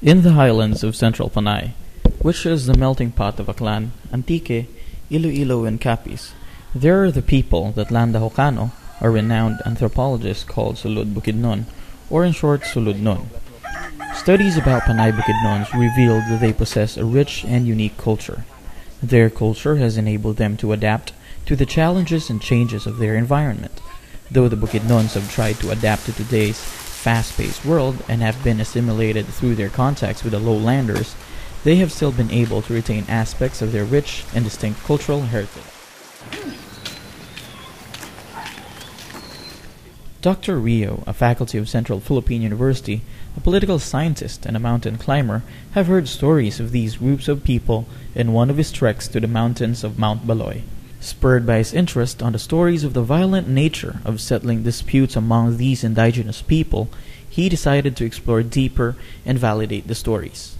In the highlands of central Panay, which is the melting pot of Aklan, Antique, Iloilo, and Capiz, there are the people that Landa Hocano, a renowned anthropologist, called Sulud Bukidnon, or in short Suludnon. Studies about Panay Bukidnons revealed that they possess a rich and unique culture. Their culture has enabled them to adapt to the challenges and changes of their environment. Though the Bukidnons have tried to adapt to today's fast-paced world and have been assimilated through their contacts with the lowlanders, they have still been able to retain aspects of their rich and distinct cultural heritage. Dr. Rio, a faculty of Central Philippine University, a political scientist and a mountain climber, have heard stories of these groups of people in one of his treks to the mountains of Mount Baloy. Spurred by his interest on the stories of the violent nature of settling disputes among these indigenous people, he decided to explore deeper and validate the stories.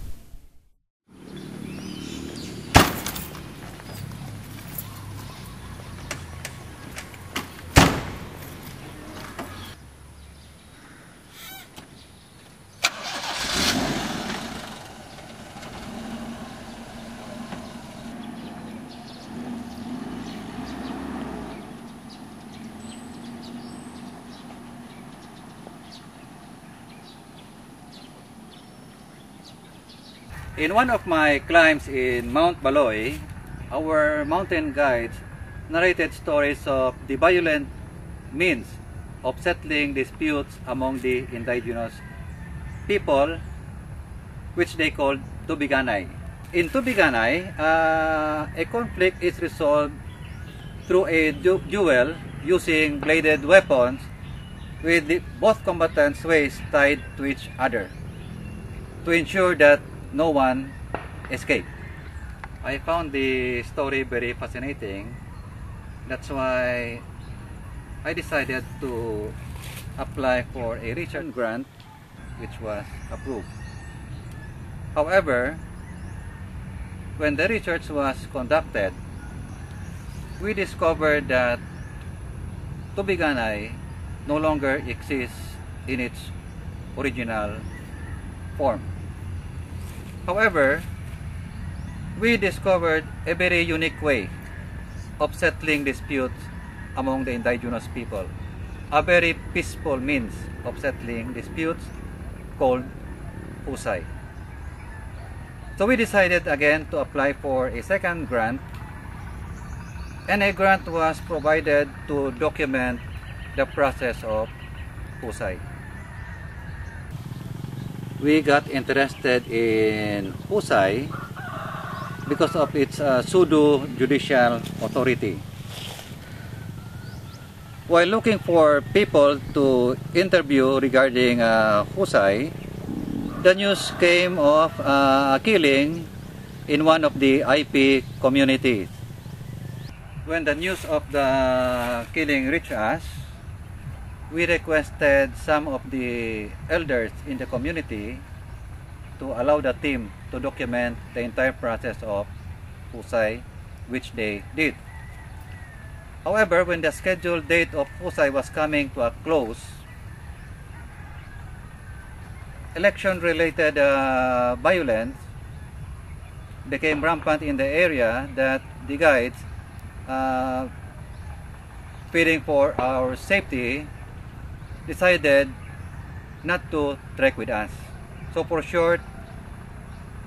In one of my climbs in Mount Baloy, our mountain guides narrated stories of the violent means of settling disputes among the indigenous people, which they called Tubiganay. In Tubiganay, a conflict is resolved through a duel using bladed weapons with both combatants' waists tied to each other to ensure that no one escaped. I found the story very fascinating. That's why I decided to apply for a research grant, which was approved. However, when the research was conducted, we discovered that Tubiganay no longer exists in its original form. However, we discovered a very unique way of settling disputes among the indigenous people, a very peaceful means of settling disputes called Husay. So we decided again to apply for a second grant, and a grant was provided to document the process of Husay. We got interested in Husay because of its pseudo-judicial authority. While looking for people to interview regarding Husay, the news came of a killing in one of the IP communities. When the news of the killing reached us, we requested some of the elders in the community to allow the team to document the entire process of Husay, which they did. However, when the scheduled date of Husay was coming to a close, election-related violence became rampant in the area that the guides, fearing for our safety, decided not to trek with us. So for short,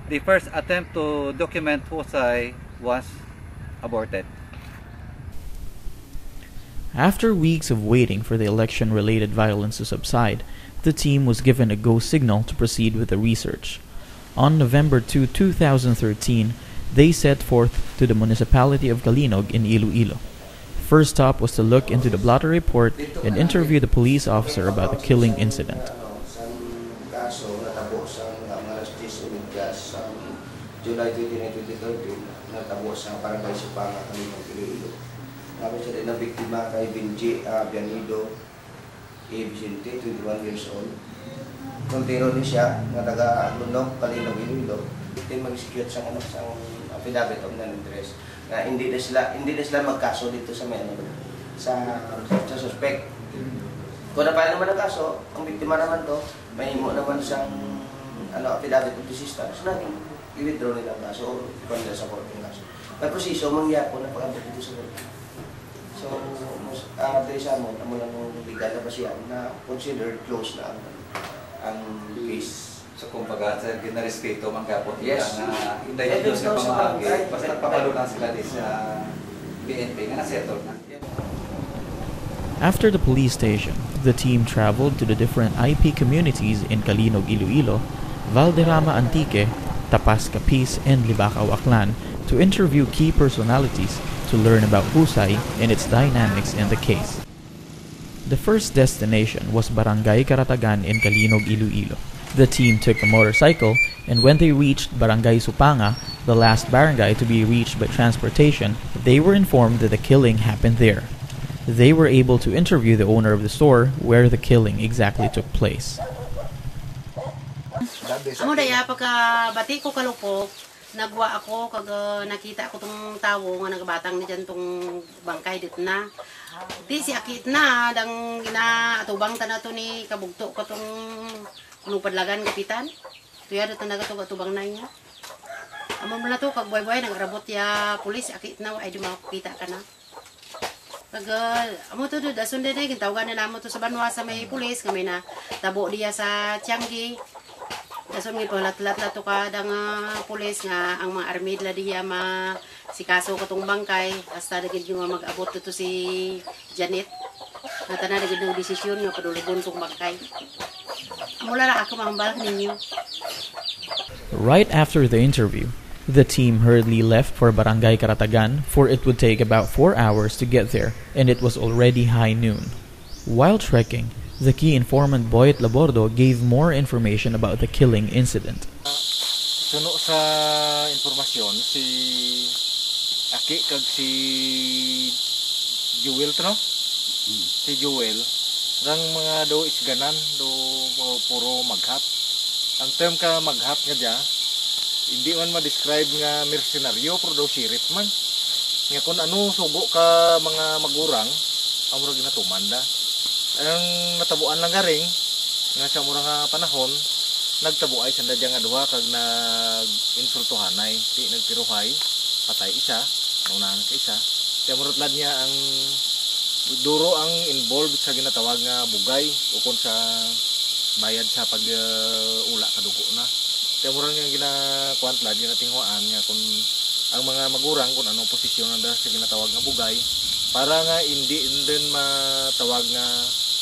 the first attempt to document Husay was aborted. After weeks of waiting for the election-related violence to subside, the team was given a go signal to proceed with the research. On November 2, 2013, they set forth to the municipality of Calinog in Iloilo. First stop was to look into the blotter report and interview the police officer about the killing incident. July 2023, natabo sa barangay Sipanga kami ng Iloilo. Tapos siya na biktima kay Benji Bianido A. Vicente, 21 years old. Kontero ni siya, na taga-Lunok, Kalinog, Iloilo. Ito mag-execute sa affidavit of non-interest. Na hindi na sila magkaso dito sa sa suspect. Kung na paano naman ang kaso, ang biktima naman to, may mo naman siyang affidavit of desistance na i-withdraw nila ang kaso o ipon nila sa korte ng kaso. May proseso, mangyari na pag-abot dito sa korte. So, dahil sa amon, amo lang ng legal na basihan na considered closed na ang case. So, kumbaga, sa ginarespeto, manggapon Yes. na hinday nyo sa pamahagi, basta nagpapalo na sila din sa PNP, nga na-settle na. After the police station, the team traveled to the different IP communities in Calinog, Iloilo, Valderrama, Antique, Tapas, Capiz, and Libacao, Aklan to interview key personalities to learn about Husay and its dynamics in the case. The first destination was Barangay Karatagan in Calinog, Iloilo. The team took a motorcycle, and when they reached Barangay Supanga, the last barangay to be reached by transportation, they were informed that the killing happened there. They were able to interview the owner of the store where the killing exactly took place. Amo daya pagka bati ko kalupok, nagwa ako kag nakita ko tong tawo nga nagabatang ni diyan tong bangkay dit na. Di si akit na dang ginaatubang ta to ni kabugto ko tong padlagan kapitan. Tuya dat na atubang na niya. Amo mala to kag boy-boy nagrabot ya pulis akit na ay di makita kana. Pag amo to do dasun din gitawagan na namo to sa banwa sa may pulis kami na tabo diya sa Tianggi. Dasun mi palat-lat na to ka dang pulis nga ang mga armid la diya sikaso ko tong bangkay hasta dagid yung mag-abot to si Janet. Natana dagid ng desisyon nga padulugon tong bangkay. Mula ra ako mahambal ninyo. Right after the interview, the team hurriedly left for Barangay Karatagan, for it would take about 4 hours to get there, and it was already high noon. While trekking, the key informant Boyet Labordo gave more information about the killing incident. Suno sa informasyon, si Aki kag si Jewel to no? Si Jewel, rang mga do isganan, do puro maghap. Ang term ka maghap nga diya, hindi man ma-describe nga mercenaryo pero daw sirit man. Nga kung ano sugo ka mga magurang, amuro ginatumanda. Ang natabuan lang garing nga sa murang panahon, nagtabuay sanda diya nga duha kag nag-insultuhanay, ti nagtiruhay, patay isa, naunahan ka isa. Kaya murutlad niya ang duro ang involved sa ginatawag nga bugay ukon sa bayad sa pag-ula kadugo na. Kaya murang yung ginakuant lagi na tinghuan nga kung ang mga magurang kung anong posisyon nanda sa ginatawag nga bugay para nga hindi din matawag nga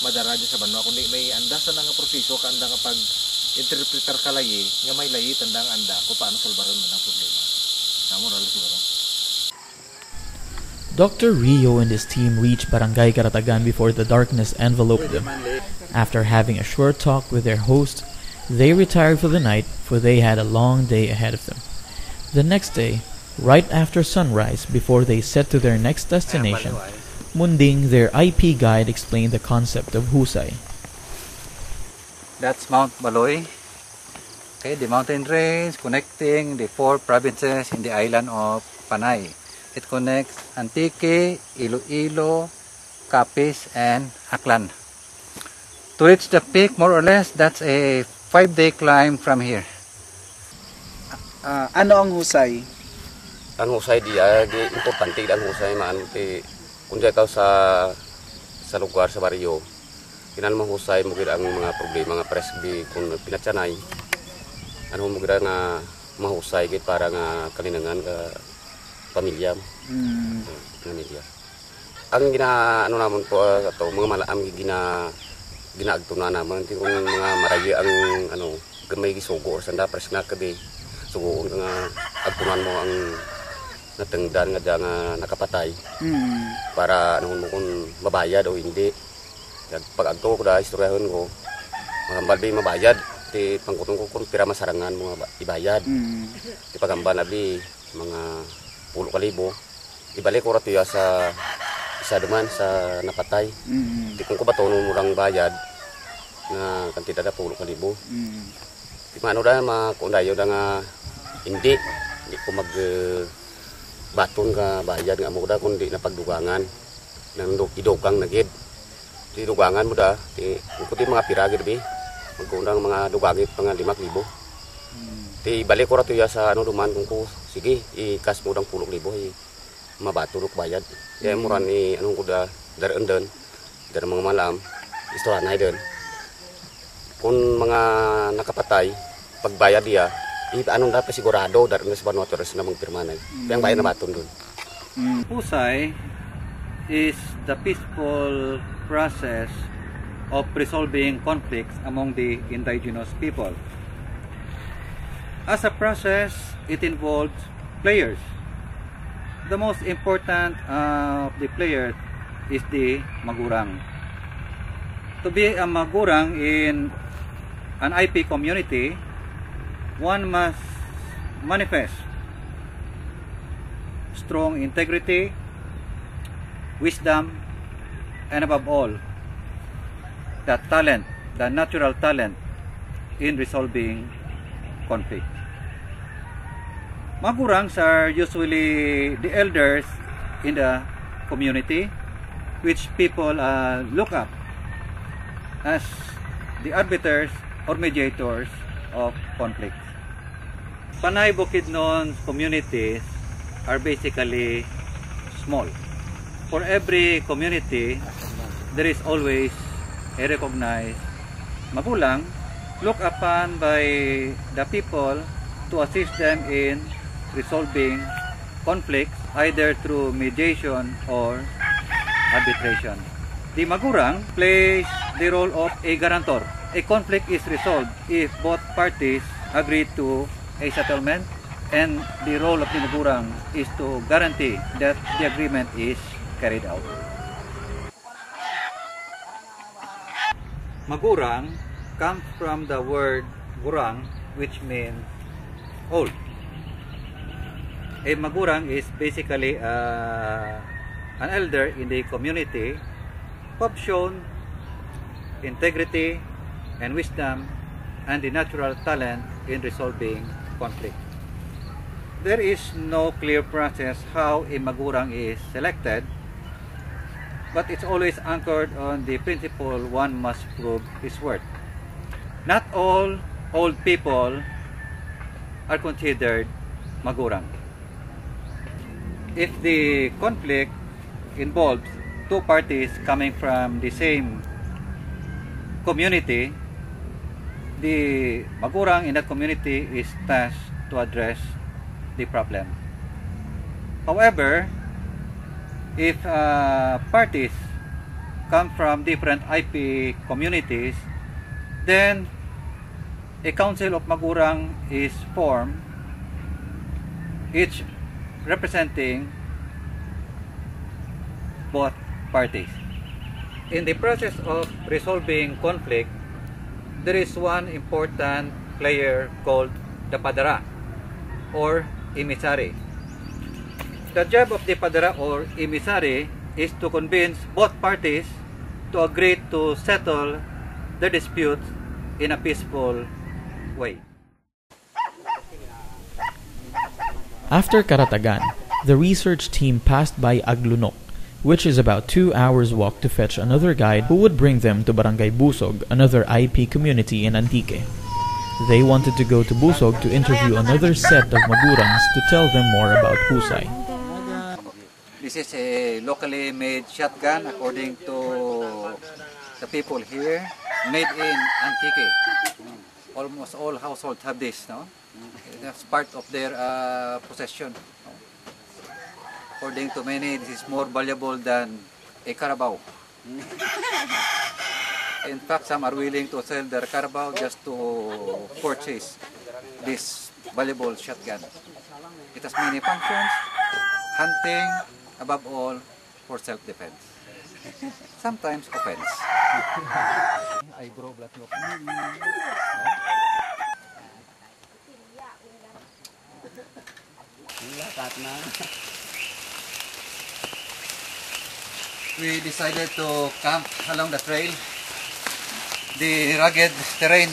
madara sa banwa kundi may andas na nga proseso ka anda nga pag interpreter ka layi nga may layi tandang anda kung paano solbaran man ang problema. Namo ra siguro. Dr. Rio and his team reached Barangay Karatagan before the darkness enveloped them. After having a short talk with their host, they retired for the night, for they had a long day ahead of them. The next day, right after sunrise, before they set to their next destination, Munding, their IP guide, explained the concept of Husay. That's Mount Baloy. Okay, the mountain range connecting the 4 provinces in the island of Panay. It connects Antique, Iloilo, Capiz, and Aklan. To reach the peak, more or less, that's a 5-day climb from here. Ano ang husay? Ang husay dia, importante ang husay man kay kung diya sa lugar sa baryo. Kinal mo husay mo gid ang mga problema nga presbi kung pinatsanay. Ano mo gid nga mahusay gid para nga kalinangan ka pamilya. Pamilya. Ang ano namon po ato mga malaam ginaagtuna naman kung mga marayo ang gamay gisugo or sanda pres na kadi sugo nga agtunan mo ang natengdan nga nakapatay para mo kung mabayad o hindi. Pag agto ko da istoryahon ko magambal bi mabayad ti pangkutong ko kung pira masarangan mo ibayad. Ti pagambal abi mga 10,000 ibalik ko ratiya sa isa duman sa napatay. Di kung ko batonon mo lang bayad na kantidad na 10,000. Di maano da makundayo da nga hindi ko mag baton ka bayad nga mo da kundi na pagdugangan nang idugang na gid. Di dugangan mo da ti ko ti mga pira gid bi magkundang mga dugangit mga 5,000. Ti balik ko rato ya sa ano duman kung ko sige ikas mo dang 10,000 mabatulok bayad. Ya muran ni anong kuda darenden dar mga malam istora na den. Kung mga nakapatay pagbayad dia anong dapat sigurado dar sa Vanuatu na magpirma na. Yang bayad na baton dun. Husay is the peaceful process of resolving conflicts among the indigenous people. As a process, it involves players. The most important of the players is the magurang. To be a magurang in an IP community, one must manifest strong integrity, wisdom, and above all, the talent, the natural talent in resolving conflict. Magurangs are usually the elders in the community, which people look up as the arbiters or mediators of conflicts. Panay Bukidnon communities are basically small. For every community, there is always a recognized magulang looked upon by the people to assist them in resolving conflicts either through mediation or arbitration. The magurang plays the role of a guarantor. A conflict is resolved if both parties agree to a settlement, and the role of the magurang is to guarantee that the agreement is carried out. Magurang comes from the word gurang, which means old. A magurang is basically an elder in the community who have shown integrity and wisdom and the natural talent in resolving conflict. There is no clear process how a magurang is selected, but it's always anchored on the principle one must prove his worth. Not all old people are considered magurang. If the conflict involves two parties coming from the same community, the magurang in that community is tasked to address the problem. However, if parties come from different IP communities, then a council of magurang is formed, each representing both parties. In the process of resolving conflict, there is one important player called the padara or emissary. The job of the padara or emissary is to convince both parties to agree to settle the disputes in a peaceful way. After Karatagan, the research team passed by Aglunok, which is about 2 hours walk to fetch another guide who would bring them to Barangay Busog, another IP community in Antique. They wanted to go to Busog to interview another set of Magurangs to tell them more about Husay. This is a locally made shotgun according to the people here, made in Antique. Almost all households have this, no? That's part of their possession. According to many, this is more valuable than a carabao. In fact, some are willing to sell their carabao just to purchase this valuable shotgun. It has many functions: hunting, above all, for self-defense. Sometimes offense. I grow blood milk. We decided to camp along the trail. The rugged terrain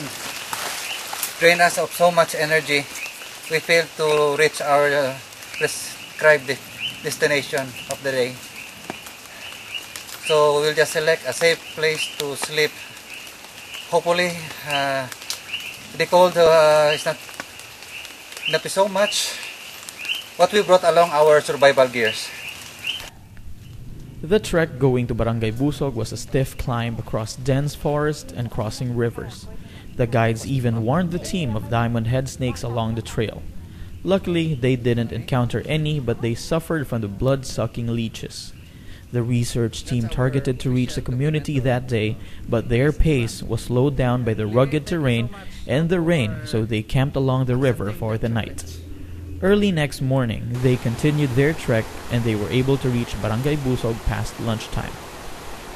drained us of so much energy. We failed to reach our prescribed destination of the day. So we'll just select a safe place to sleep. Hopefully, the cold is not Not so much. What we brought along our survival gears. The trek going to Barangay Busog was a stiff climb across dense forest and crossing rivers. The guides even warned the team of diamond head snakes along the trail. Luckily, they didn't encounter any, but they suffered from the blood-sucking leeches. The research team targeted to reach the community that day, but their pace was slowed down by the rugged terrain and the rain, so they camped along the river for the night. Early next morning, they continued their trek and they were able to reach Barangay Busog past lunchtime.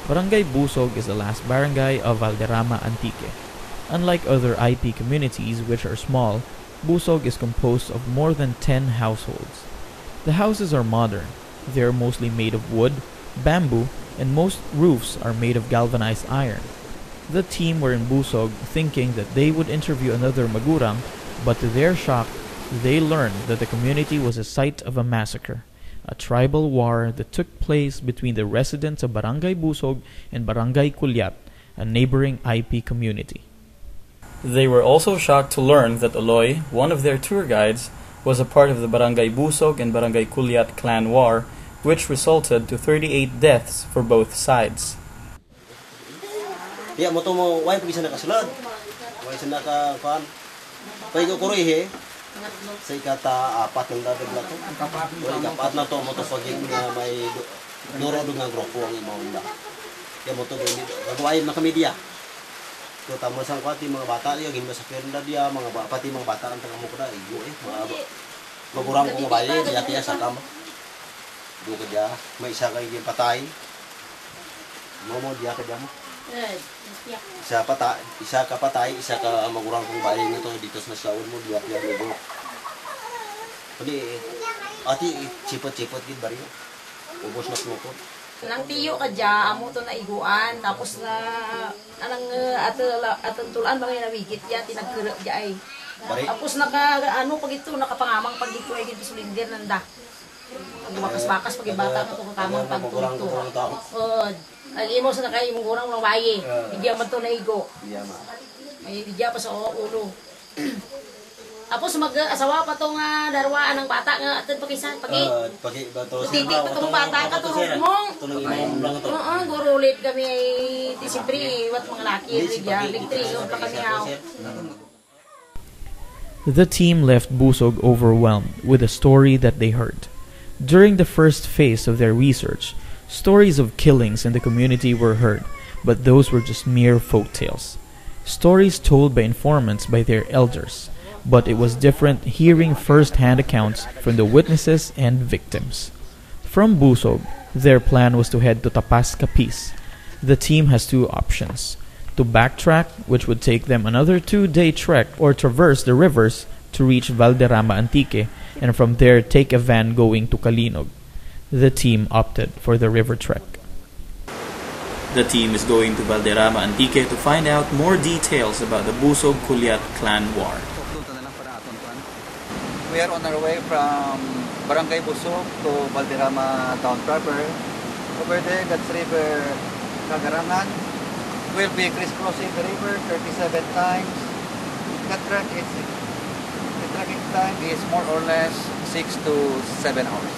Barangay Busog is the last barangay of Valderrama Antique. Unlike other IP communities, which are small, Busog is composed of more than 10 households. The houses are modern. They are mostly made of wood, bamboo, and most roofs are made of galvanized iron. The team were in Busog thinking that they would interview another Magurang, but to their shock, they learned that the community was a site of a massacre, a tribal war that took place between the residents of Barangay Busog and Barangay Kulyat, a neighboring IP community. They were also shocked to learn that Aloy, one of their tour guides, was a part of the Barangay Busog and Barangay Kulyat clan war, which resulted to 38 deaths for both sides. Iya mo to mo why pag isa nakasulod. Why isa naka-kuan. Pag kuroy he sa ikata apat ng dadag na to. Ikapat na to mo to paging may duro nga grupo ang imong da. Kaya mo to gagawin na kami dia. So tamo sang kwati mga bata niya gin masakyan na dia mga pati mga bata ang taga mo kuda igo magurang ko nga baye dia tiya sa kama. Do ka dia may isa kay patay. Mo dia ka dia mo. Isa ka patay, isa ka magurang kong bahay nito dito sa saon mo, duwat yan mo. Pwede, ati chipot-chipot gid bariyo. Ubos na smokot. Nang tiyo ka dya, amo to na iguan, tapos na, anang atong tulaan bangay nawigit yan, tinagkira dya ay. Tapos pag ito, nakapangamang pag ito ay gito sulinder nanda. Bakas-bakas pag ibata ka ito kakamang pagtulito. Alin mo sa nakain mong kurang ng bayi. Hindi man ito naigo. May hindi pa sa ulo. Tapos mag-asawa pa itong darwaan ng bata nga atin pag-isa. Titik pa itong bata ka turog mong. Gurulit kami ay tisipri. Wat mga laki. Ligtri. Yung pa kami hao. The team left Busog overwhelmed with the story that they heard. During the first phase of their research, stories of killings in the community were heard, but those were just mere folk tales. Stories told by informants by their elders, but it was different hearing first-hand accounts from the witnesses and victims. From Busog, their plan was to head to Tapas Capiz. The team has two options: to backtrack, which would take them another 2-day trek, or traverse the rivers to reach Valderrama Antique, and from there take a van going to Kalinog. The team opted for the river trek. The team is going to Valderrama Antique to find out more details about the Busog-Kulyat clan war. We are on our way from Barangay Busog to Valderrama town proper. Over there, that's River Kagarangan. We'll be crisscrossing the river 37 times. The trekking time is more or less 6 to 7 hours.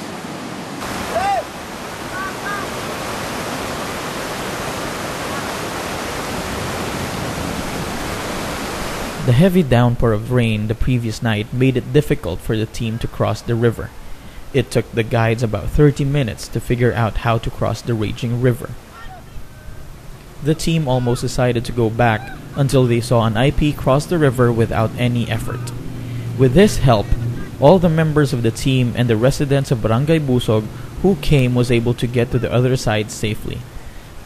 The heavy downpour of rain the previous night made it difficult for the team to cross the river. It took the guides about 30 minutes to figure out how to cross the raging river. The team almost decided to go back until they saw an IP cross the river without any effort. With this help, all the members of the team and the residents of Barangay Busog who came was able to get to the other side safely.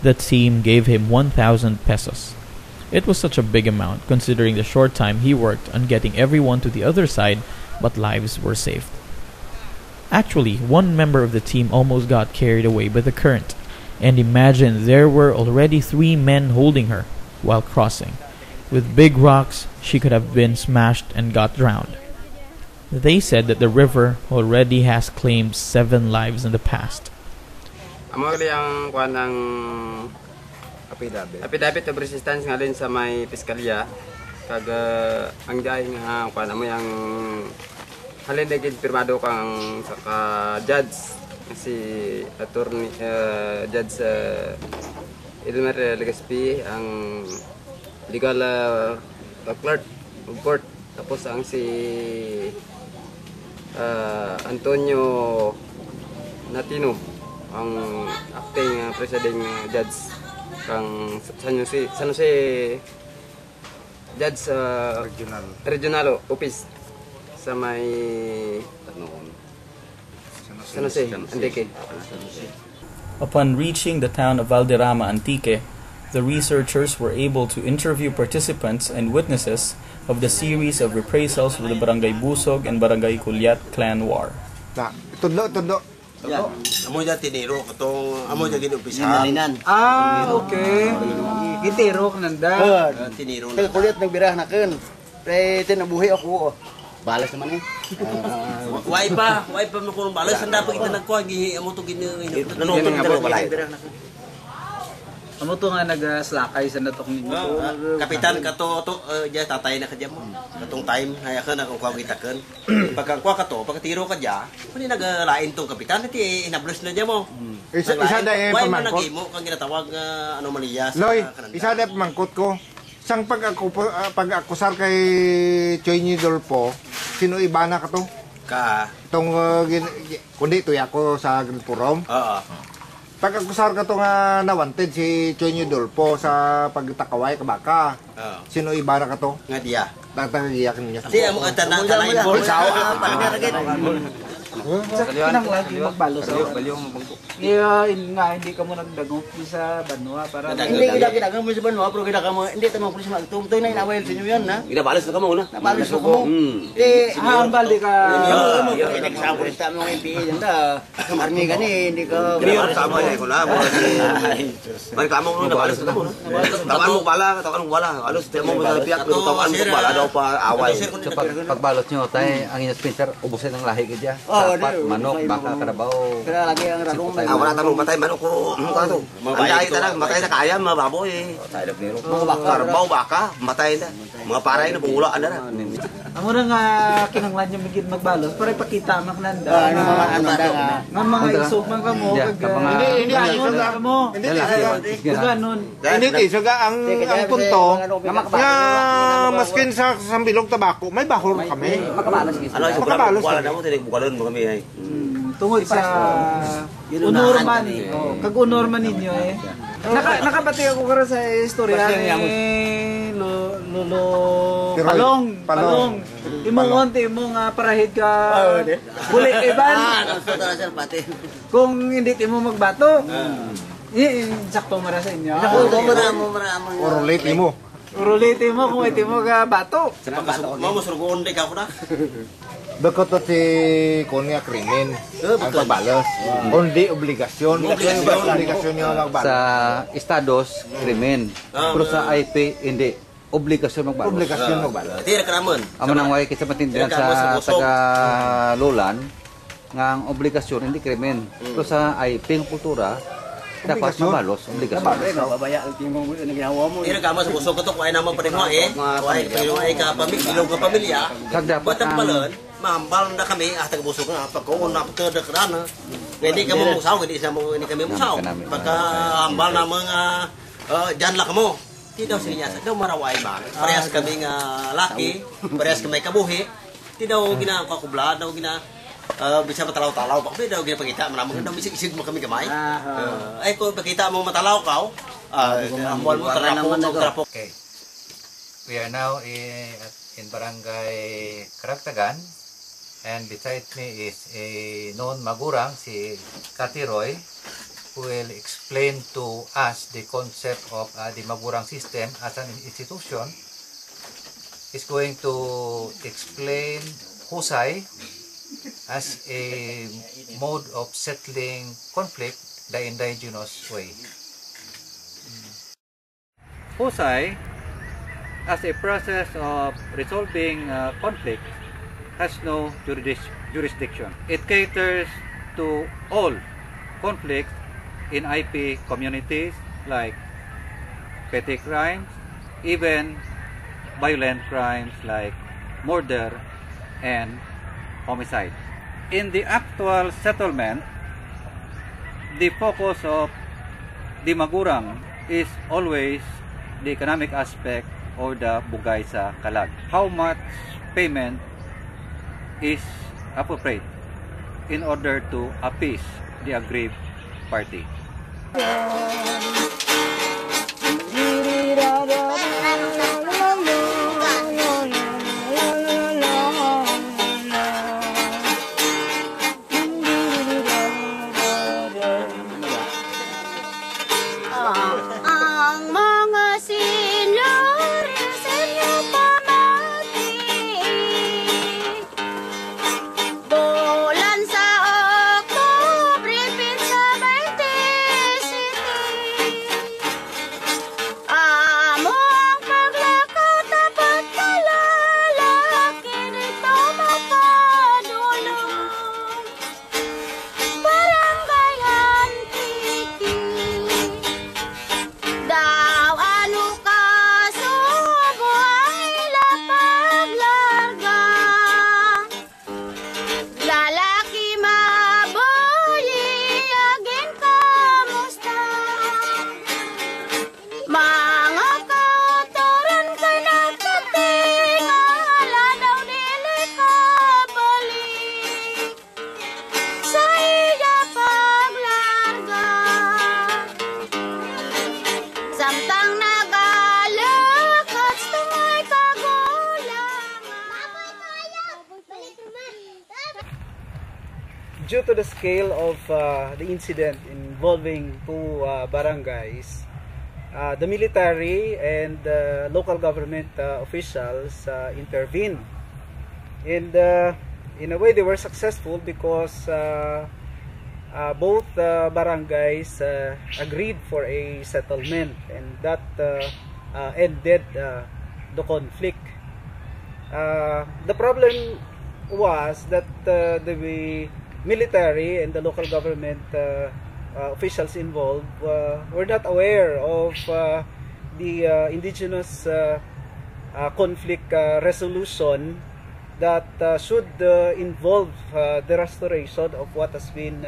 The team gave him 1,000 pesos. It was such a big amount considering the short time he worked on getting everyone to the other side, but lives were saved. Actually, one member of the team almost got carried away by the current, and imagine there were already 3 men holding her while crossing. With big rocks, she could have been smashed and got drowned. They said that the river already has claimed 7 lives in the past. Amo ang kuan ng Apidabit of resistance nga din sa may piskalya kag ang diay nga kuan amo yang halin na pirmado kang saka judge si attorney judge Elmer Legaspi ang legal clerk of court, tapos ang si Antonio Natino ang acting presiding judge kang San Jose judge regional office sa may San Jose Antique. Upon reaching the town of Valderrama, Antique, the researchers were able to interview participants and witnesses of the series of reprisals of the Barangay Busog and Barangay Kulyat clan war. Tudlo. Yan. Amo dyan tiniro katong amo dyan ginupisahan. Okay. Gitiro nanda. Tiniro Kaya na. kulit nagbirah na kun. Pre tinabuhi ako. Balas naman eh. Why pa mo kung balas ang dapat kita nagkuha gi amo to gini. Nanutod ka ba balay? Amo to nga nag-slakay sa natok ninyo. Kapitan kato dyan tatay na kadya mo. Katong time haya ka na kung kuha kita kun. Pagka kuha ka to, pagkatiro ka dyan, kung naglain tong kapitan, iti inablos na dyan mo. Isa dahil why man pamangkot. nagimo kang ginatawag anomalya sa Loy, kananda. isa dahil pamangkot ko. Sang pag-akusar kay Choy Nidolpo, sino ibana ka to? Ka. Itong, kundi ito ako sa Gilpurom. Oo. Pag-akusar ka to nga na-wanted si Choy Nidolpo sa pagtakaway kabaka. Oo. Sino ibana ka to? Nga diya. Tatagagiyak niya. Di amo ka tanay mo. Kinang lagi magbalo sa hindi ka mo nagdagong sa Banwa para Hindi kita ginagawa mo sa Banwa, pero ginagawa mo, hindi tayo pulis magtumtoy na inaway sa inyo yan, ha? Ginabalas na ka mo na. Nabalis mo mo. Eh, hambal di ka hindi ka sa pulis tama ng MPA yan da. Army ka ni, hindi ka... Ginabalas sa mo ko na. Magtama mo na nabalas na mo na. Tamaan mo bala, tamaan mo bala. Alos mo sa piyak, pero tamaan mo bala daw pa away. Pagbalot nyo tayo, ang inyong spinter, ubusin ng lahi ka dyan. Sapat, manok, baka, karabaw. Kaya lagi ang rarong na. Wala tanong matay manok ko. Ano ka to? Matay talaga, matay na kaya mga baboy. Mga baka, karabaw, baka, matay na. Mga paray na bungulaan na. amo na nga kinanglan yung migid magbalos para ipakita mak nanda. Ano mga ano da nga. Nga mga isog man kamo kag Hindi mo. Hindi Ganon. Hindi suga ang punto nga maskin sa sambilog tabako may bahol kami. Ano, Makabalos wala na mo, tinigbukalon mo kami ay. Tungod sa unor man kag unor man ninyo eh. Nakabati ako kara sa istorya Lolo Palong. Imong onti mo nga parahid ka. Buli iban. Kung hindi timo magbato. Sakto mara sa inyo. Orolate mo. Uruliti mo kung iti mo ka bato. Mau masurgoon di ka ako na. Bekot to si Konya krimen ang pagbalos. Kundi obligasyon. Obligasyon nyo magbalos. Sa estados, krimen. Pero sa IP, hindi. Obligasyon magbalos. Obligasyon magbalos. Di reklaman. Amo nang way kita matindihan sa taga Lulan nga ang obligasyon hindi krimen. Pero sa IP ng kultura dapat mabalos obligasyon. Babaya ang timong naginawa mo. Di reklama sa kusog ko to kuhay naman pa rin mo eh. Kuhay ka pamilya. Kag dapat Batang palan, mambal na kami at taga-busog na pagkuon na pagkadakran na. Hindi ka mo musaw, hindi kami musaw. Pagka hambal na mga dyan lang mo. Di daw sininyasa, daw maraway ba? Parehas kami nga laki, parehas kami kabuhi. Di daw ginakakubla, daw bisa matalaw-talaw pa kami, daw ginapakita, manamang daw isig mo kami gamay. Ay kung pakita mo matalaw ka, hambal mo trapo. Okay. We are now in Barangay Karagtagan, and beside me is a known magurang, si Kati Roy, who will explain to us the concept of the magurang system as an institution. Is going to explain Husay as a mode of settling conflict the indigenous way. Husay, as a process of resolving conflict, has no jurisdiction. It caters to all conflicts in IP communities like petty crimes, even violent crimes like murder and homicide. In the actual settlement, the focus of the Magurang is always the economic aspect or the bugay sa kalag. How much payment is appropriate in order to appease the aggrieved party. Ang mga senyor sa inyo pamati, bulan sa Oktubre, pinsa 27. Amo ang paglakaw, tapat na lalaki, dito mapadulong. Barangay Antiki, daw ano ka subo ay lapaglarga, lalaki mabuyi agin kamusta, mga kauturan ka nakatingala daw dili ka balik sa iya paglarga. Samtang nagalakad tungay kagulangan. Due to the scale of the incident involving two barangays, the military and local government officials intervened. And in a way they were successful because both barangays agreed for a settlement, and that ended the conflict. The problem was that the military and the local government officials involved were not aware of the indigenous conflict resolution that should involve the restoration of what has been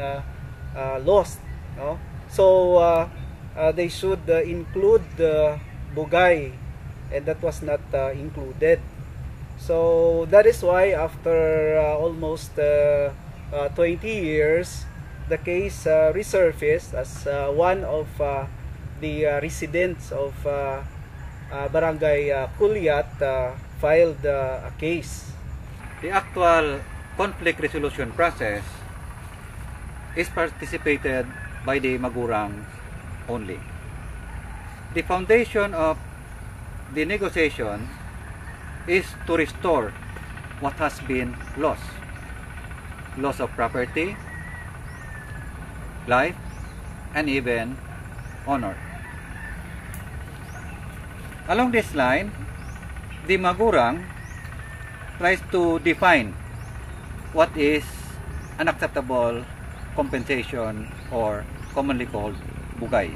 lost. No? So they should include bugay, and that was not included. So that is why after almost 20 years, the case resurfaced as one of the residents of Barangay Kulyat filed a case. The actual conflict resolution process is participated by the Magurang only. The foundation of the negotiation is to restore what has been lost. Loss of property, life, and even honor. Along this line, the Magurang tries to define what is unacceptable compensation, or commonly called bugay.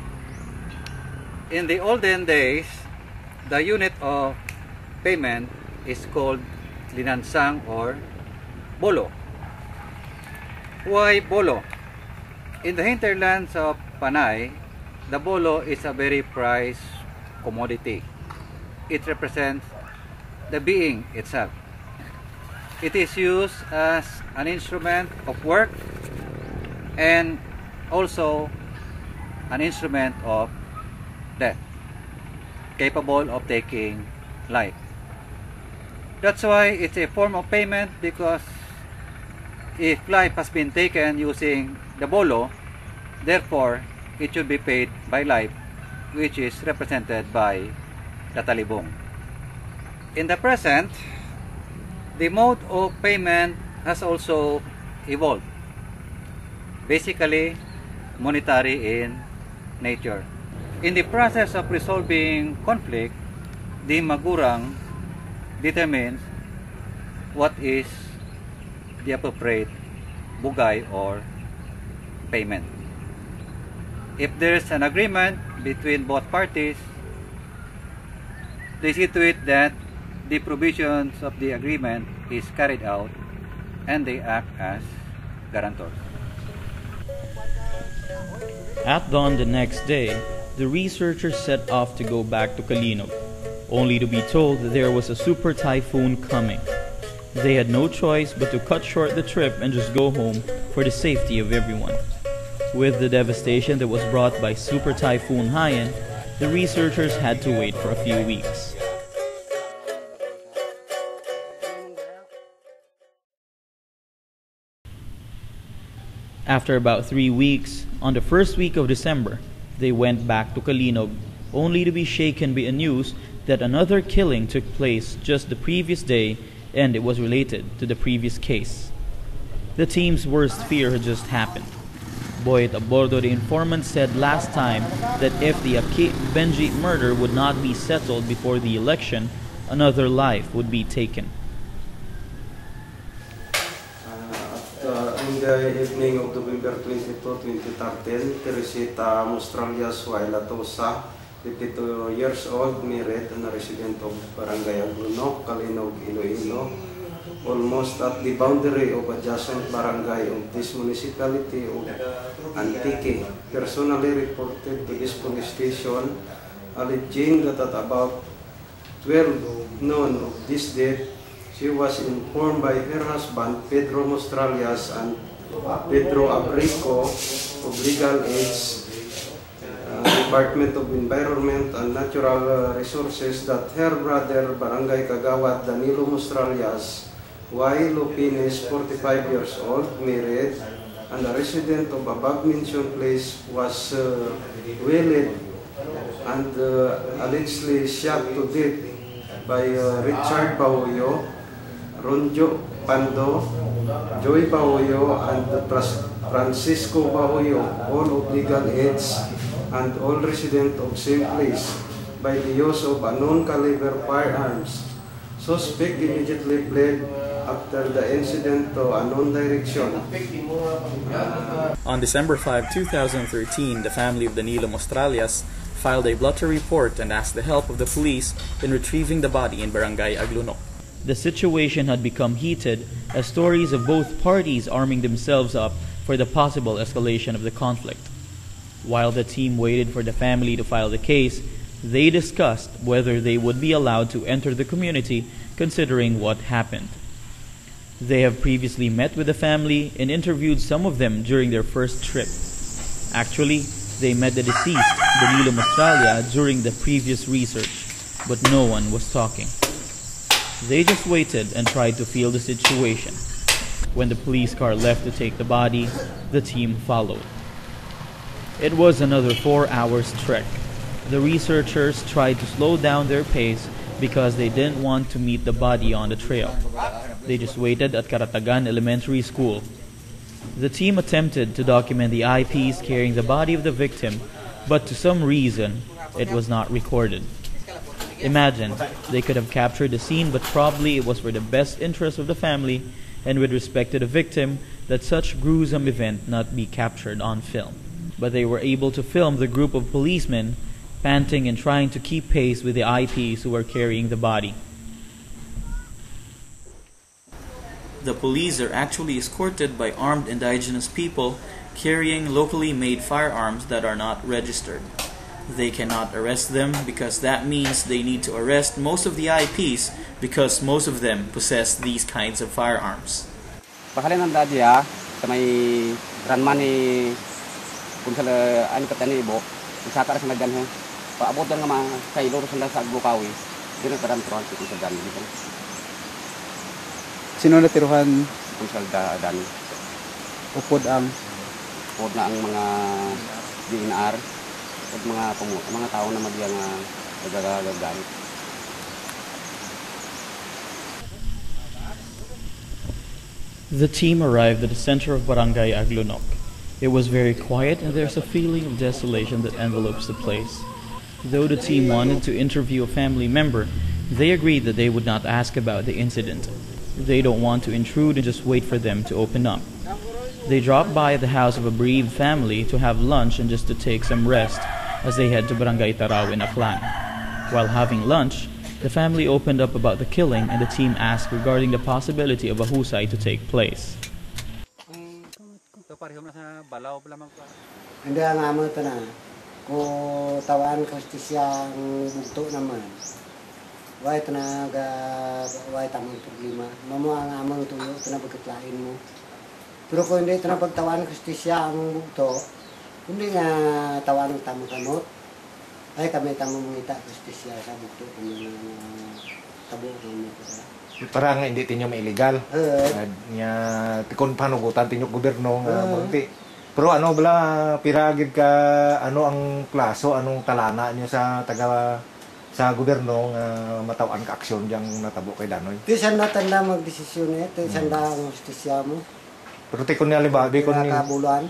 In the olden days, the unit of payment is called linansang or bolo. Why bolo? In the hinterlands of Panay, the bolo is a very prized commodity. It represents the being itself. It is used as an instrument of work and also an instrument of death, capable of taking life. That's why it's a form of payment, because if life has been taken using the bolo, therefore it should be paid by life, which is represented by the talibong. In the present, the mode of payment has also evolved. Basically, monetary in nature. In the process of resolving conflict, the Magurang determines what is the appropriate bugay or payment. If there's an agreement between both parties, they see to it that the provisions of the agreement is carried out and they act as guarantors. At dawn the next day, the researchers set off to go back to Kalinog, only to be told that there was a super typhoon coming. They had no choice but to cut short the trip and just go home for the safety of everyone. With the devastation that was brought by Super Typhoon Haiyan, the researchers had to wait for a few weeks. After about 3 weeks, on the first week of December, they went back to Kalinog, only to be shaken by a news that another killing took place just the previous day, and it was related to the previous case. The team's worst fear had just happened. Boyet Abordo, the informant, said last time that if the Aki Benji murder would not be settled before the election, another life would be taken. In the evening of November 22, 2013, Teresita Mostralias Wailatosa, 52 years old, married and a resident of Barangay Aglunok, Kalinog, Iloilo, almost at the boundary of adjacent barangay of this municipality of Antique, personally reported to this police station, alleging that at about 12 noon of this date, she was informed by her husband, Pedro Mostralias and Pedro Abrico of Legal Aids, Department of Environment and Natural Resources, that her brother, Barangay Kagawad Danilo Mostralias, Y. Lopines, 45 years old, married, and a resident of above-mentioned place, was wailed and allegedly shot to death by Richard Bahoyo, Ronjo Pando, Joy Bahoyo, and Francisco Bahoyo, all of Legal Aids and all residents of same place, by the use of unknown caliber firearms. Suspect immediately fled after the incident to unknown direction. On December 5, 2013, the family of Danilo Mostralias filed a blotter report and asked the help of the police in retrieving the body in Barangay Aglunok. The situation had become heated as stories of both parties arming themselves up for the possible escalation of the conflict. While the team waited for the family to file the case, they discussed whether they would be allowed to enter the community considering what happened. They have previously met with the family and interviewed some of them during their first trip. Actually, they met the deceased, Danilo Mostralia, during the previous research, but no one was talking. They just waited and tried to feel the situation. When the police car left to take the body, the team followed. It was another 4 hours trek. The researchers tried to slow down their pace because they didn't want to meet the body on the trail. They just waited at Karatagan Elementary School. The team attempted to document the eyepiece carrying the body of the victim, but to some reason, it was not recorded. Imagine, they could have captured the scene, but probably it was for the best interest of the family and with respect to the victim that such gruesome event not be captured on film. But they were able to film the group of policemen panting and trying to keep pace with the eyepiece who were carrying the body. The police are actually escorted by armed indigenous people carrying locally made firearms that are not registered. They cannot arrest them because that means they need to arrest most of the IPs because most of them possess these kinds of firearms. Pahalin ang dadya sa may ranman ni kung sa ano katani ibo, isaka sa nagdan he. Paabot lang nga kailo sa sa Bukawi. Dito karam troan sa dan dito. Sino na tiruhan kung sa dan? Upod ang na ang mga DNR at mga tao na magyang nagagagamit. The team arrived at the center of Barangay Aglunok. It was very quiet and there's a feeling of desolation that envelopes the place. Though the team wanted to interview a family member, they agreed that they would not ask about the incident. They don't want to intrude and just wait for them to open up. They dropped by the house of a bereaved family to have lunch and just to take some rest as they head to Barangay Taraw in Aklan. While having lunch, The family opened up about the killing and the team asked regarding the possibility of a husay to take place. Hindi ang amo ito na, kung tawaan justisya ang bugto naman, why ito na, why tamang problema, mamo ang amo ito na pagkaklain mo. Pero kung hindi ito na pagtawaan justisya ang bugto, hindi nga tawaan ng tamang kamot, ay kami tamang mangita justisya sa bugto, kami tabo ng mga Parang hindi tinyo illegal. Nya tikon panugutan tinyo gobyerno nga magti. Pero ano bala piragid ka ano ang plaso anong talana niyo sa taga sa gobyerno nga matawan ka aksyon diyang natabo kay Danoy. Di sanda tanda magdesisyon ti sanda ang justisya mo. Pero tikon ni alibabi kun kabuluan.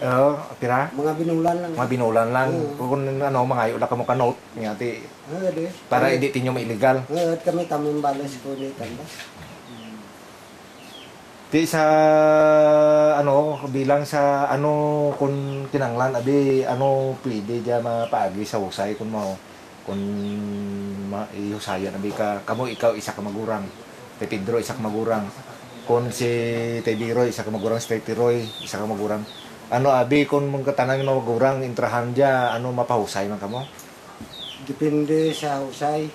Pira? Mga binulan lang. Mga binulan lang. Kung ano mangayo la kamo ka note nga ti. Para hindi tinyo illegal. Kami tamang balas ko ni tanda. Di sa ano bilang sa ano kun kinanglan abi ano pwede dia mapaagi sa husay kun mao kun maihusayan abi ka kamo ikaw isa ka magurang kay Pedro isa ka magurang kun si Teddy Roy isa ka magurang si Teddy Roy isa ka magurang ano abi kun mong katanan nga magurang intrahan dia ano mapahusay man kamo depende sa husay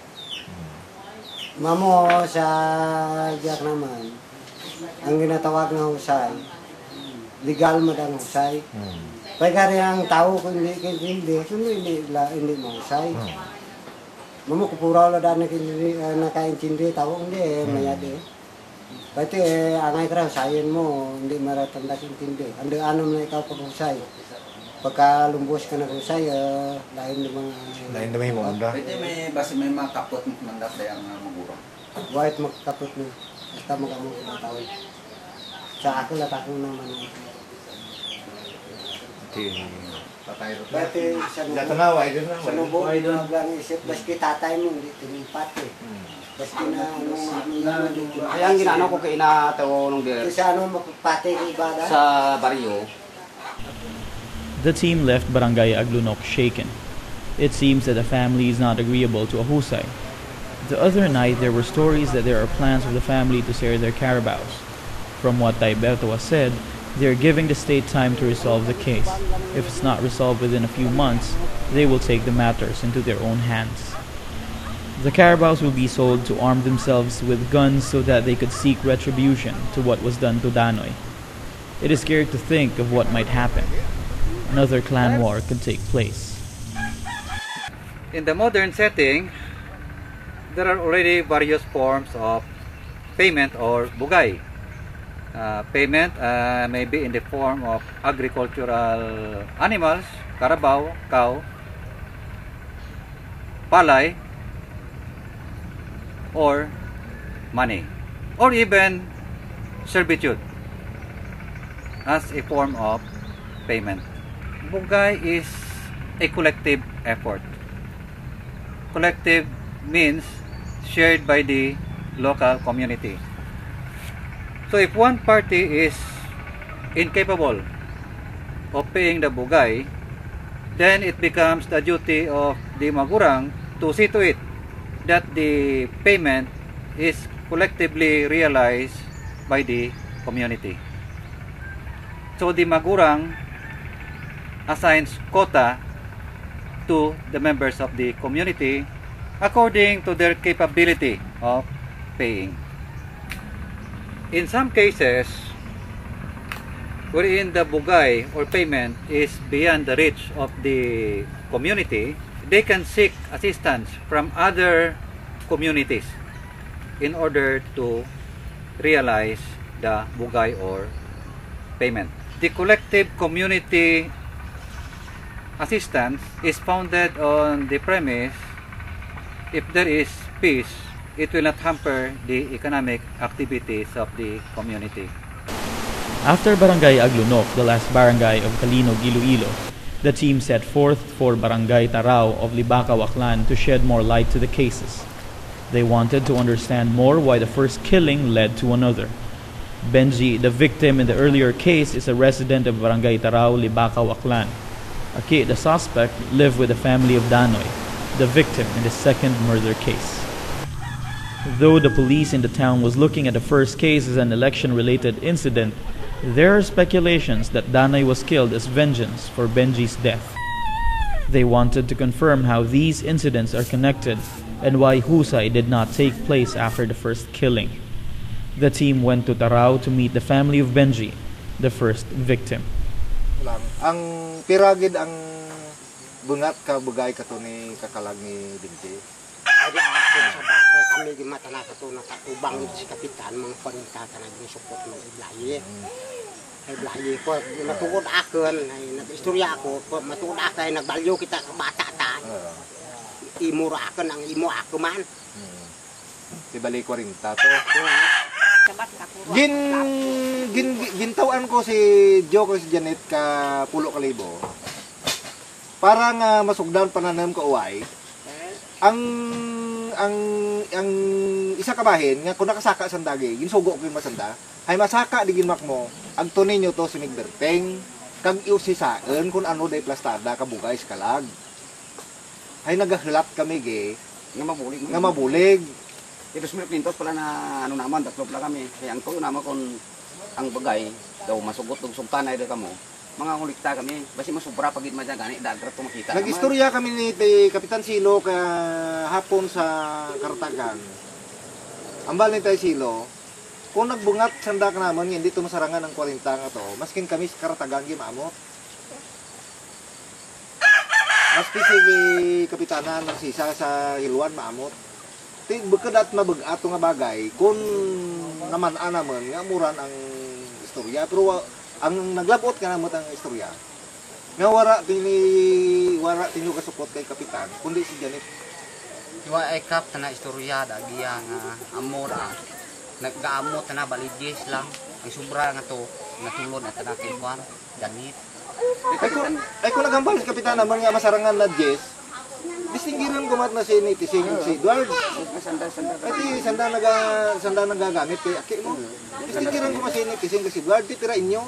mamo sa jak naman ang ginatawag ng husay, legal mo ang husay. Pagkari ang tao kung hindi, hindi mahusay. Mamukupuraw la daan nakaintindi, tao hindi, mayadi. Pati angay ka husayin mo, hindi maratandak intindi. Ando ano na ikaw paghusay. Pagka lumbos ka na husay, lain naman mo anda. Pwede may basi may mga kapot mandat na yung magurang. White magkapot na. Basta magamot na tao. Sa ako latakong naman. Pati sa nubo, lang isip, baski tatay mo, hindi tinipat eh. Baski na Kaya ang ginano ko kay inataw nung dir. Kasi ano magpapati ng ibada? Sa baryo. The team left Barangay Aglunok shaken. It seems that the family is not agreeable to a husay. The other night, there were stories that there are plans of the family to share their carabaos. From what Tayberto has said, they are giving the state time to resolve the case. If it's not resolved within a few months, they will take the matters into their own hands. The carabaos will be sold to arm themselves with guns so that they could seek retribution to what was done to Danoy. It is scary to think of what might happen. Another clan war could take place. In the modern setting, there are already various forms of payment or bugay. Payment may be in the form of agricultural animals, carabao, cow, palay, or money, or even servitude as a form of payment. Bugay is a collective effort. Collective means shared by the local community. So if one party is incapable of paying the bugay, then it becomes the duty of the magurang to see to it that the payment is collectively realized by the community. So the magurang assigns quota to the members of the community according to their capability of paying. In some cases, wherein the bugay or payment is beyond the reach of the community, they can seek assistance from other communities in order to realize the bugay or payment. The collective community assistance is founded on the premise if there is peace, it will not hamper the economic activities of the community. After Barangay Aglunok, the last barangay of Calinog, Iloilo, the team set forth for Barangay Tarao of Libacao, Aklan to shed more light to the cases. They wanted to understand more why the first killing led to another. Benji, the victim in the earlier case, is a resident of Barangay Tarao, Libacao, Aklan. Aki, the suspect, lived with the family of Danoy, the victim in the second murder case. Though the police in the town was looking at the first case as an election-related incident, there are speculations that Danay was killed as vengeance for Benji's death. They wanted to confirm how these incidents are connected and why Husay did not take place after the first killing. The team went to Tarao to meet the family of Benji, the first victim. Ang piragid ang bungat ka bugay kato ni kakalag ni Benji. Ay ako sa bata kami di matala sa tuna sa ubang si kapitan mga panita na support ng iblaye. Ay iblaye ko matugod akon ay nagistorya ako matugod akay nagbalyo kita sa bata ta. Imura akon ang imo ako man. Tibali 40 to. Gintawan ko si Joe ko si Janet ka 10,000 para nga masugdan pananam ka uway. Ang isa ka bahin nga kun nakasaka sa dagi ginsugo ko masanda ay masaka di ginmak mo ang tunay nyo to si Migberteng kag iusisaen kun ano day plastada ka bugay sa kalag ay nagahilat kami ge nga mabulig Ito sumilip pintos pala na ano naman, tatlo pala kami. Kaya ang tuyo naman kung ang bagay, daw masugot ng sumtanay daw kamo, mga kulikta kami. Basi masubra pagit man dyan, gani, dagat ito makita naman. Nag-istorya kami ni Kapitan Silo ka hapon sa Kartagan. Ambal ni Tay Silo, kung nagbungat sanda ka naman, hindi ito masarangan ng 40 nga to, maskin kami sa Kartagan gimamot. Maski si Kapitana nagsisa sa Hilwan maamot. Bukod at mabagat nga bagay kung naman naman nga muran ang istorya pero ang naglabot nga naman ang istorya nga wara tinyo kasupot kay kapitan kundi si Janet Iwa ay kap na istorya dagiya nga amor naggaamot na baligis lang ang sobra nga to natulod at nakinuan Janet ay kung nagambal si kapitan naman nga masarangan na Jess distingiran ko mat na si Tising si Edward. Ati sanda nagagamit kay aki mo. Distingiran ko si Tising si Edward ti pira inyo.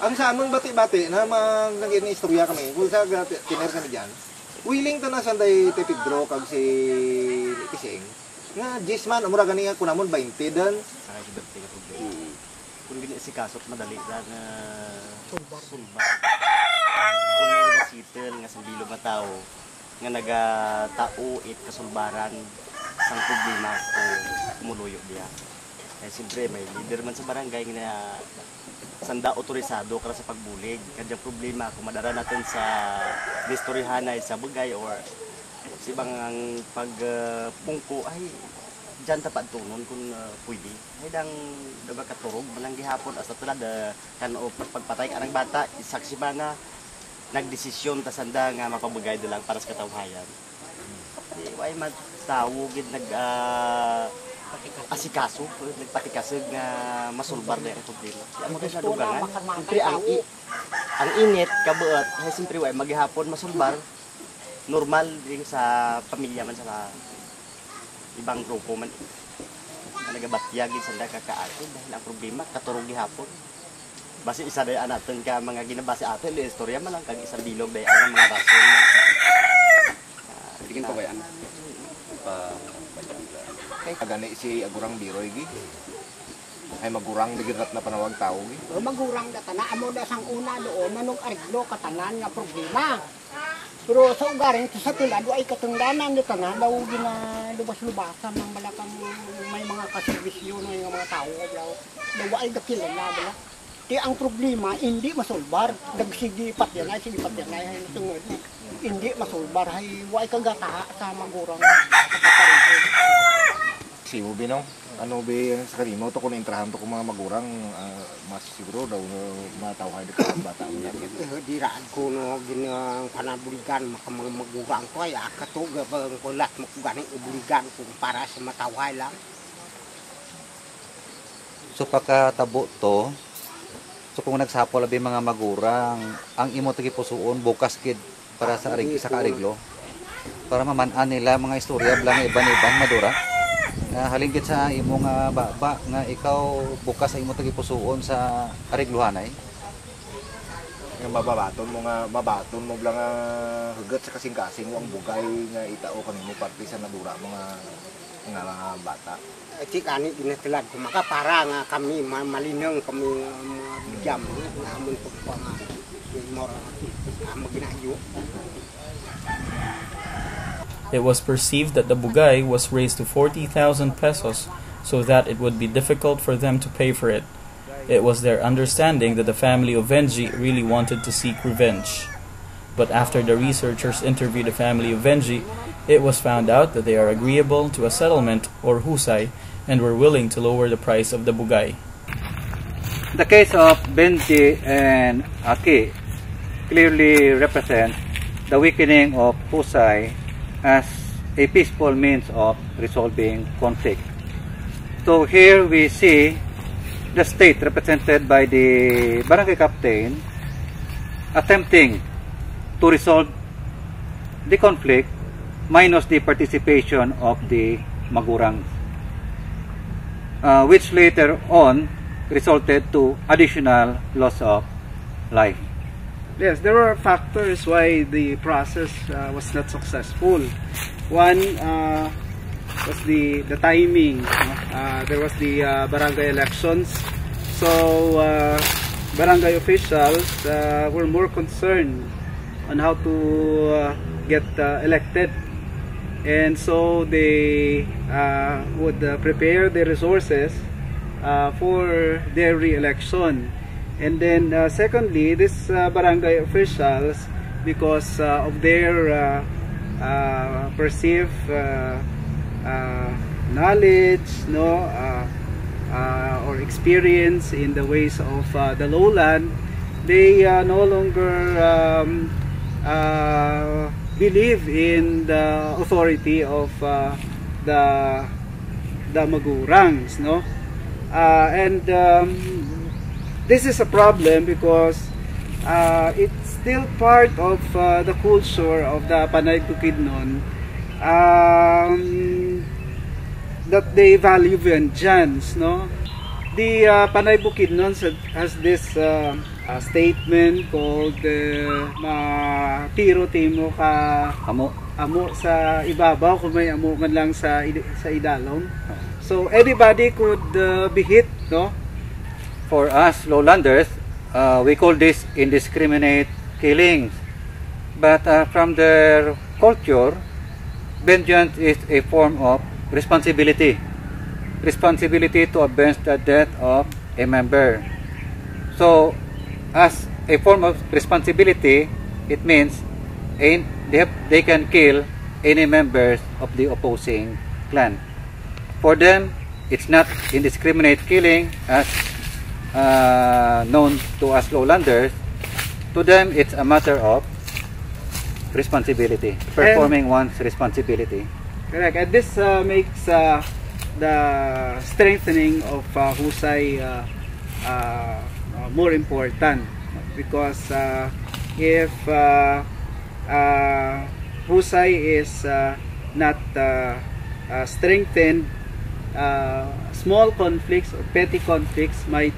Ang sa among bati-bati na naging istorya kami. Kung sa tiner kami diyan. Willing ta na sanday ti Pedro kag si Tising. Nga Gisman umura gani nga kunamon 20 dan. Kung gini si kasot madali ra nga sulbar. Kung nga sitel nga sa bilog nga tao nga nagatao it kasulbaran sang problema ko kumuluyo diya. Eh siyempre may leader man sa barangay nga sanda otorisado para sa pagbulig. Kadya problema kung madara natin sa istoryahanay sa bagay or si bang pagpungko ay diyan tapat tunon kung pwede. Ay dang daga katurog manang gihapon as tulad kan o pagpatay ka ng bata isaksi ba nga nagdesisyon ta sanda nga mapabagay lang para sa katawhayan. Di way magtawo gid asikaso, nagpatikasig nga masulbar na ang problema. Ang mga dugangan, siyempre ang init kabuot, siyempre way maghapon masulbar. Normal din sa pamilya man sa ibang grupo man. Nagabatyagin sanda kakaatid dahil ang problema katurog gihapon. Basi isa day natin ka mga ginabase atin di istorya man lang kag isang bilog day ang mga baso. Digin pa bayan. Kay gani si agurang biroy gi. Ay magurang digirat na panawag tao gi. Magurang da kana amo da sang una doon manong ariglo katanan nga problema. Pero sa ugaring sa tulad ay katungdanan di tanan daw gina lubas-lubasan ng malakang may mga kaservisyo ng mga tao daw. Daw ay dakilala bala. Ang problema, hindi masulbar. Nagsigipat yan ay tungod. Hindi masulbar. Ay, huwag kagata sa magurang. Si Ubi no? Ano ba sa kanimo to kung intrahan to kung mga magurang mas siguro daw matawag ka ang bata mo yan. Diraan ko no, ginang panabuligan mga magurang ko ay akatog bang kulat mo ganing ubuligan kung para sa mataway lang. So pagkatabo to, so kung nagsapol labi mga magurang, ang imo tagi pusuon bukas kid para sa kaariglo. Para maman-an nila mga istorya blang iban-iban madura. Nga halinggit sa imo nga baba nga ikaw bukas sa imo tagi pusuon sa arigluhanay. Nga mabaton mo blang hugot sa kasing-kasing mo ang bugay nga itao kanimo parte sa nadura mga nga mga bata. Iti kanit ginatilag ko maka para nga kami malinang kami jam namun po pa nga maginayo. It was perceived that the bugay was raised to 40,000 pesos so that it would be difficult for them to pay for it. It was their understanding that the family of Venji really wanted to seek revenge. But after the researchers interviewed the family of Venji, it was found out that they are agreeable to a settlement or Husay and were willing to lower the price of the bugay. The case of Benji and Aki clearly represents the weakening of Husay as a peaceful means of resolving conflict. So here we see the state represented by the barangay captain attempting to resolve the conflict minus the participation of the Magurang, which later on resulted to additional loss of life. Yes, there were factors why the process was not successful. One was the timing. There was the barangay elections, so barangay officials were more concerned on how to get elected, and so they would prepare the resources for their re-election. And then secondly, these barangay officials, because of their perceived knowledge, or experience in the ways of the lowland, they no longer believe in the authority of the Magurangs, and this is a problem because it's still part of the culture of the Panay Bukidnon that they value vengeance. The Panay Bukidnon has this statement called tiro timo ka amo sa ibabaw kung may amo man lang sa idalom. So everybody could be hit, For us lowlanders, we call this indiscriminate killings. But from their culture, vengeance is a form of responsibility. Responsibility to avenge the death of a member. So, as a form of responsibility, it means they can kill any members of the opposing clan. For them, it's not indiscriminate killing as known to us lowlanders. To them, it's a matter of responsibility, performing one's responsibility. Correct, and this makes the strengthening of Husay more important, because if Husay is not strengthened, small conflicts or petty conflicts might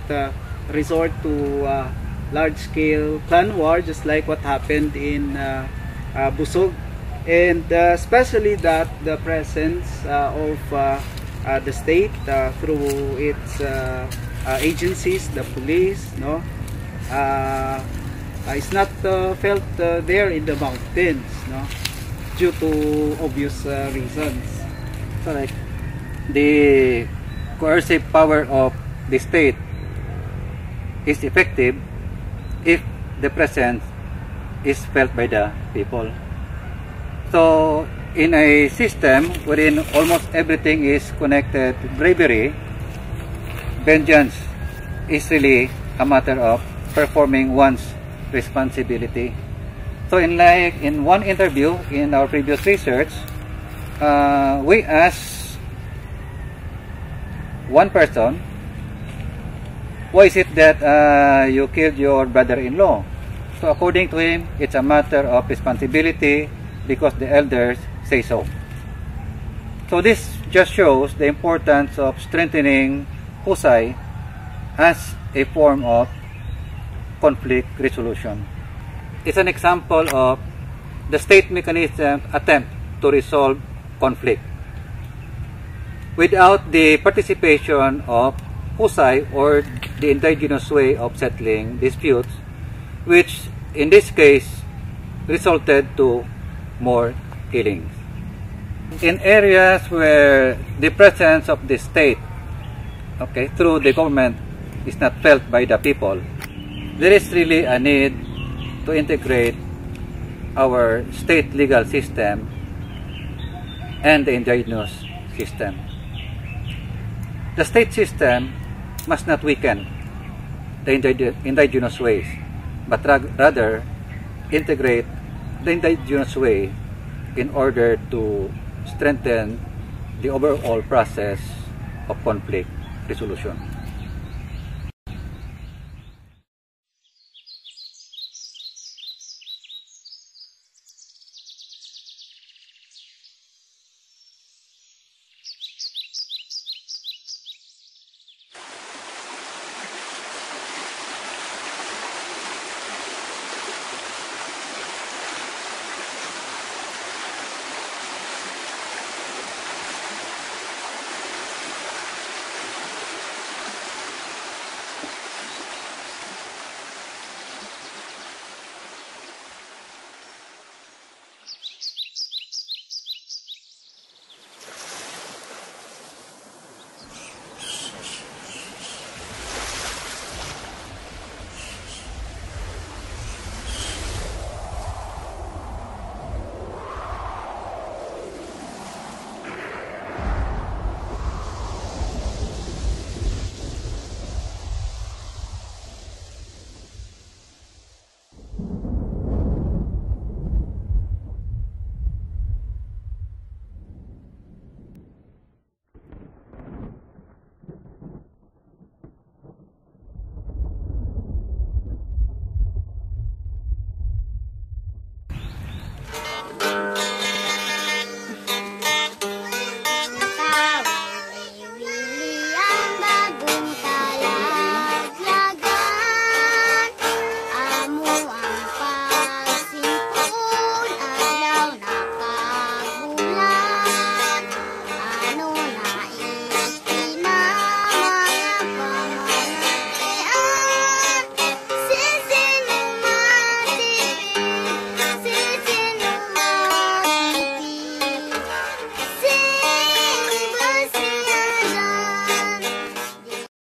resort to large-scale clan war, just like what happened in Busog, and especially that the presence of the state through its agencies, the police, is not felt there in the mountains, due to obvious reasons. So, like, the coercive power of the state is effective if the presence is felt by the people. So, in a system wherein almost everything is connected to bravery, vengeance is really a matter of performing one's responsibility. So, in one interview in our previous research, we asked one person, why is it that you killed your brother-in-law? So according to him, it's a matter of responsibility because the elders say so. So this just shows the importance of strengthening Husay as a form of conflict resolution. It's an example of the state mechanism attempt to resolve conflict. without the participation of Husay, or the indigenous way of settling disputes, which in this case resulted to more killings. In areas where the presence of the state, through the government, is not felt by the people, there is really a need to integrate our state legal system and the indigenous system. The state system must not weaken the indigenous ways, but rather integrate the indigenous way in order to strengthen the overall process of conflict resolution.